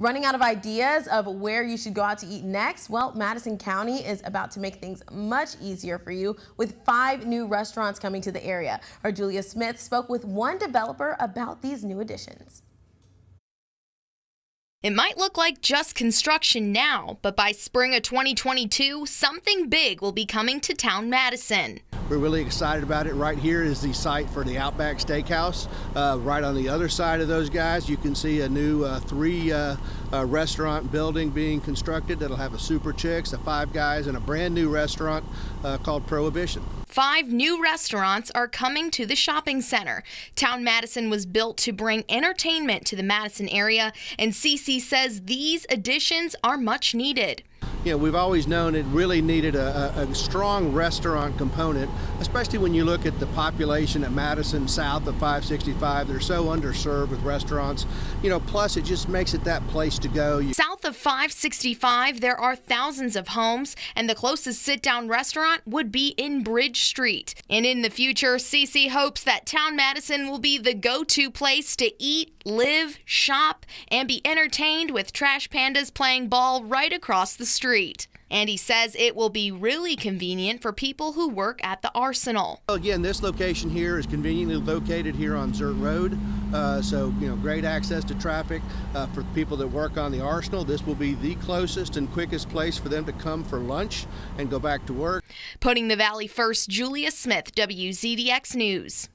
Running out of ideas of where you should go out to eat next? Well, Madison County is about to make things much easier for you with 5 new restaurants coming to the area. Our Julia Smith spoke with one developer about these new additions. It might look like just construction now, but by spring of 2022, something big will be coming to Town Madison. We're really excited about it. Right here is the site for the Outback Steakhouse. Right on the other side of those guys, you can see a new 3 restaurant building being constructed that'll have a Super Chicks, a Five Guys, and a brand new restaurant called Prohibition. 5 new restaurants are coming to the shopping center. Town Madison was built to bring entertainment to the Madison area, and CC says these additions are much needed. You know, we've always known it really needed a strong restaurant component, especially when you look at the population at Madison south of 565. They're so underserved with restaurants. You know, plus it just makes it that place to go. South of 565, there are thousands of homes, and the closest sit-down restaurant would be in Bridge Street. And in the future, CC hopes that Town Madison will be the go-to place to eat, live, shop, and be entertained with trash pandas playing ball right across the street. And he says it will be really convenient for people who work at the Arsenal. Again, this location here is conveniently located here on Zert Road, so you know, great access to traffic for people that work on the Arsenal. This will be the closest and quickest place for them to come for lunch and go back to work. Putting the Valley first, Julia Smith, WZDX News.